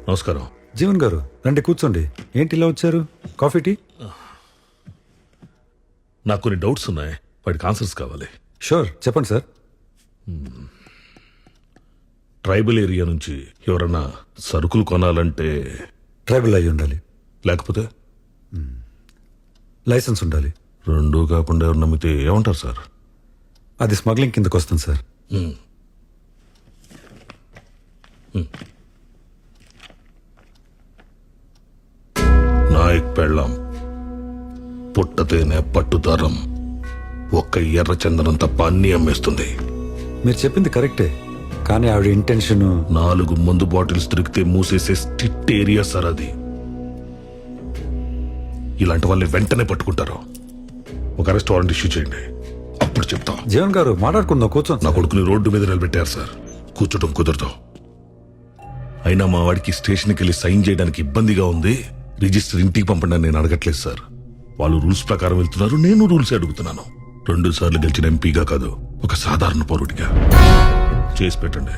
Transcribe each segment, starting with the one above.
నమస్కారం. జీవన్ గారు రండి కూర్చోండి. ఏంటి ఇలా వచ్చారు? Coffee tea? నాకు కొన్ని డౌట్స్ ఉన్నాయి, వాటికి ఆన్సర్స్ కావాలి. షూర్, చెప్పండి సార్. ట్రైబల్ ఏరియా నుంచి ఎవరన్నా సరుకులు కొనాలంటే ట్రైబల్ అయి ఉండాలి, లేకపోతే లైసెన్స్ ఉండాలి. రెండూ కాకుండా ఎవరు నమ్మితే ఏమంటారు సార్? అది స్మగ్లింగ్ కిందకు వస్తుంది సార్. నాయక్ పెళ్ళాం పుట్టతేనే పట్టుదారం ఒక్క ఎర్ర చందనం తప్ప అన్ని అమ్మేస్తుంది. మీరు చెప్పింది కరెక్టే, కానీ ఆవిడ ఇంటెన్షన్ 4 మందు బాటిల్స్ దొరికితే మూసేసే స్ట్రిక్ట్ ఏరియా సార్ అది. ఇలాంటి వాళ్ళని వెంటనే పట్టుకుంటారు. ఒక అరెస్ట్ వారెంట్ ఇష్యూ చేయండి, అప్పుడు చెప్తా. జీవన్ గారు మాట్లాడుకుందాం, కూర్చోండి. నా కొడుకుని రోడ్డు మీద నిలబెట్టారు సార్, కూర్చోటం కుదరదు. అయినా మా వాడికి స్టేషన్కి వెళ్ళి సైన్ చేయడానికి ఇబ్బందిగా ఉంది. రిజిస్టర్ ఇంటికి పంపండి నేను అడగట్లేదు సార్. వాళ్ళు రూల్స్ ప్రకారం వెళ్తున్నారు, నేను రూల్స్ అడుగుతున్నాను. 2 సార్లు గెలిచిన ఎంపీగా కాదు, ఒక సాధారణ పౌరుడిగా చేసి పెట్టండి.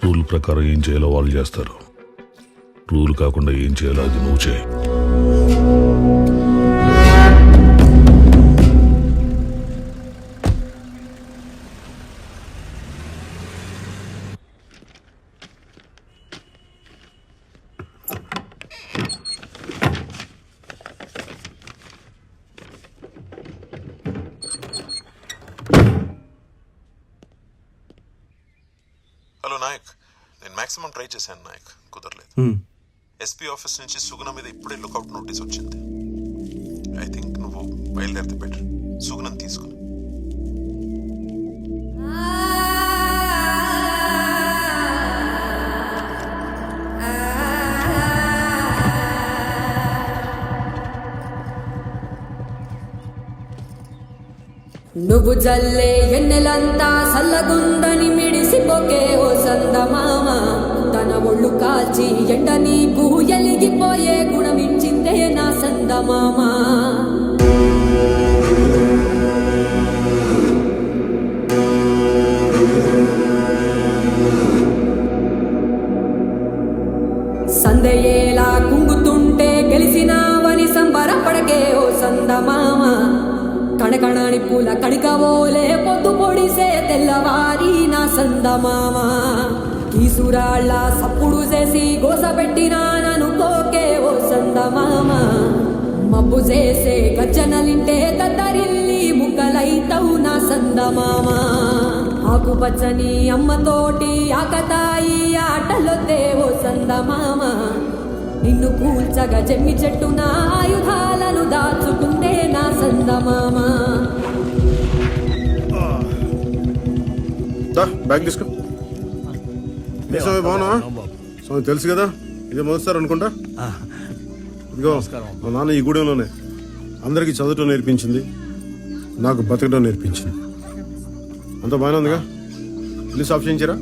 రూల్ ప్రకారం ఏం చేయాలో వాళ్ళు చేస్తారు. రూల్ కాకుండా ఏం చేయాలో అది నువ్వు చేయి. హలో నాయక్, నేను మాక్సిమం ట్రై చేశాను నాయక్, కుదరలేదు. ఎస్పీ ఆఫీస్ నుంచి సుగుణ మీద ఇప్పుడే లుకౌట్ నోటీస్ వచ్చింది. ఐ థింక్ నువ్వు బయలుదేరితే బెటర్. సుగుణం తీసుకుని నువ్వు జల్లే ఎన్నెలంతా సల్లగుందని మిడిసిపోకే ఓ సందమామ. తన ఒళ్ళు కాల్చి ఎండ నీకు ఎలిగిపోయే గుణమిచ్చిందే నా సందమామ. సందయేలా కుంగుతుంటే గెలిసినావని సంబరపడకే ఓ సందమామ. కణకణాని పూల కడికవోలే పొద్దు పొడిసే తెల్లవారి నా సందమామ. కీసురాళ్ళ సప్పుడు చేసి గోసపెట్టినా నన్ను కోకే ఓ సందమామ. మబ్బు చేసే గజ్జనలింటే తద్దరిల్లి ముక్కలైతవు నా సందమామ. ఆకుపచ్చని అమ్మతోటి ఆకతాయి ఆటలొద్దే ఓ సందమామ. నిన్ను కూల్చగా జమ్మి చెట్టు నా ఆయుధాలను దాచుకుందే నా సందమామ. బ్యాగ్ తీసుకో. బాగున్నా స్వామి, తెలుసు కదా ఇదే మొదటిసారి అనుకుంటా. ఇదిగో మా నాన్న ఈ గూడెంలోనే అందరికీ చదవటం నేర్పించింది, నాకు బతకడం నేర్పించింది. అంత బాగానే ఉందిగా, ఇల్లు సాఫ్ చేయించారా?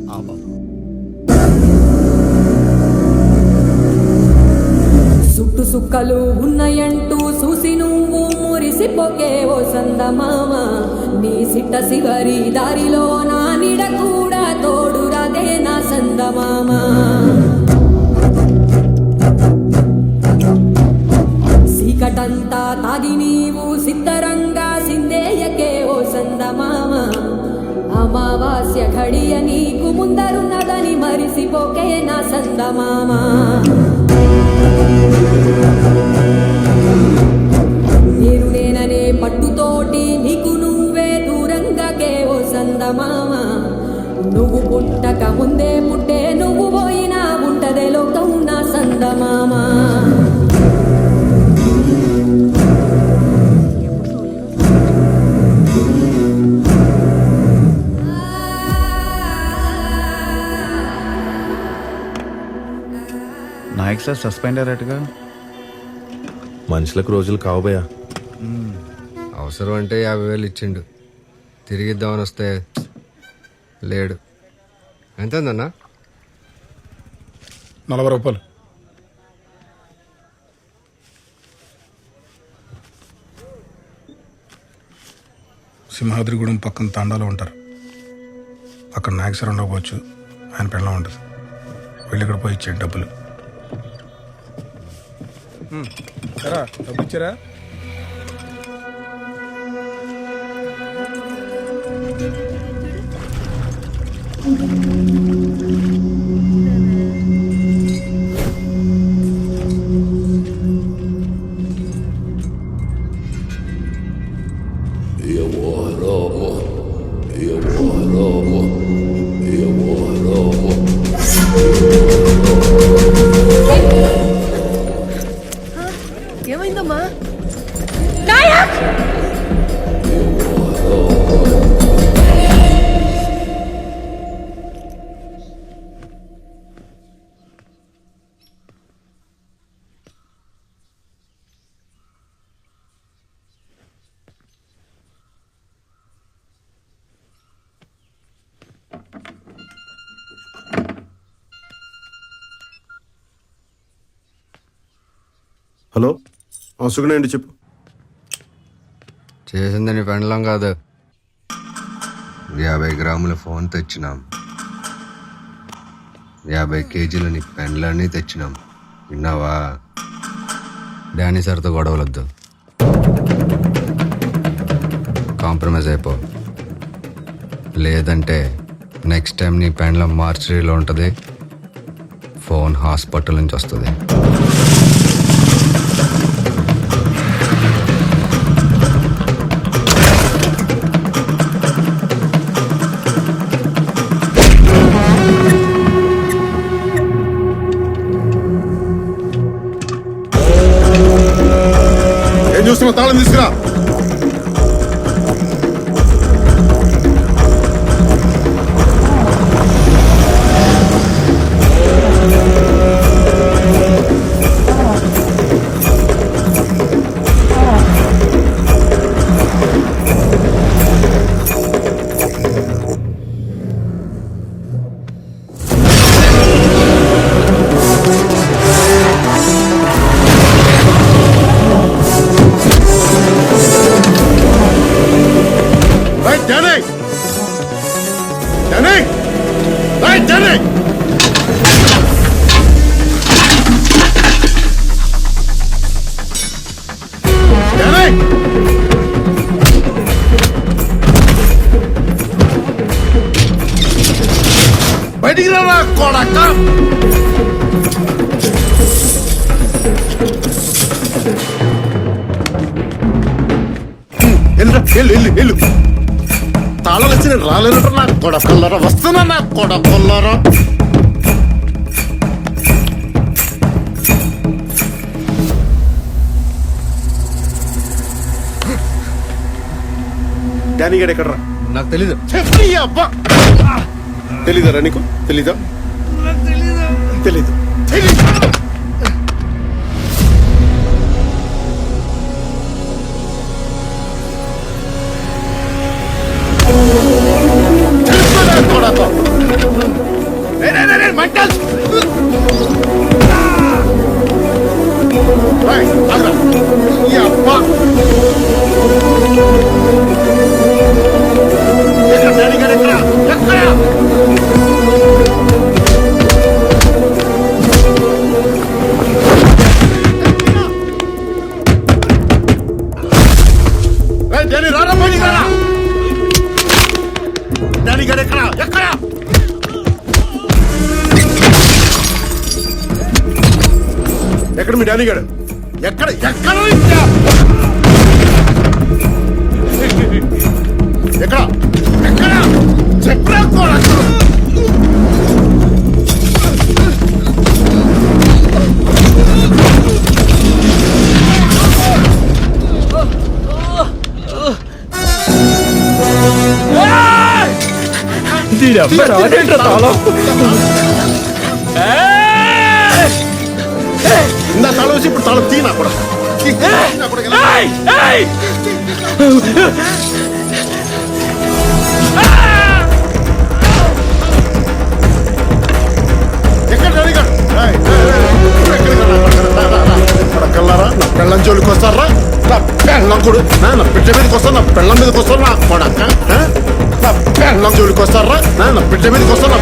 సుట్టు సుక్కలు ఉన్నాయంటూ చూసి నువ్వు మురిసిపోకే ఓ సందమామ. నీ సిట్ట సివరి దారిలో నా నిడ కూడా తోడురాదే నా సందమామ. సీకటంతా తాగి నీవు సిద్ధరంగా సిందేయకే ఓ సందమామ. అమావాస్య ఘడియ నీకు ముందరున్నదని మరిసిపోకే నా సందమామ. నేను నేననే పట్టుతోటి నీకు నువ్వే దూరంగాకే ఓ సందమామ. నువ్వు పుట్టక ముందే పుట్టే నువ్వు పోయినా ఉంటదే లోకం నా సందమామ. నాయక్ సార్ సస్పెండ్ అయ్యారటగా. మనుషులకు రోజులు కావబోయా. అవసరం అంటే 50,000 ఇచ్చిండు, తిరిగిద్దామని వస్తే లేడు. ఎంతన్నా? 40 రూపాయలు. సింహాద్రిగూడెం పక్కన తాండాలో ఉంటారు. అక్కడ నాగేశ్వరం ఉండకపోవచ్చు, ఆయన పెళ్ళం ఉంటుంది. వెళ్ళి ఇక్కడ పోయి ఇచ్చేయండి డబ్బులు. డబ్బు ఇచ్చారా? ఏమైందమ్మా? హలో, సుగుణ అండి, చెప్పు. చేసింది నీ పెండలం కాదు. 50 గ్రాముల ఫోన్ తెచ్చినాం, 50 కేజీల నీ పెండ్లన్నీ తెచ్చినాం. విన్నావా? డానీ సార్తో గొడవలొద్దు, కాంప్రమైజ్ అయిపో. లేదంటే నెక్స్ట్ టైం నీ పెండ్లం మార్చరీలో ఉంటుంది, ఫోన్ హాస్పిటల్ నుంచి వస్తుంది. ఏం చూస్తున్నావు? తాళం తీసుకురా. బయటికి రా కొడక. వెళ్ళు. తాళాలు వచ్చి నేను రాలేనట్టు నా కొడకొల్లరా. వస్తున్నా నా కొడకొల్లరా. డానీ గడ్ ఎక్కడరా? నాకు తెలీదు. చెప్పి అబ్బా. తెలీదరా నీకు? తెలీదా? తెలీదు. ఎక్కడ మీ డానీ గారు? ఎక్కడ ఎక్కడ ఎక్కడ ఎక్కడ చెప్పరా? ఇందా తాళం వేసి ఇప్పుడు తాళం తీనా కూడా. ఎక్కడ డానీ గారు? కొడు నా బిడ్డ మీదకి వస్తా, నా పెళ్ళం మీదకి వస్తా, నా కొడక నా పెళ్ళం జోలికి వస్తారా, నా బిడ్డ మీదకి వస్తా,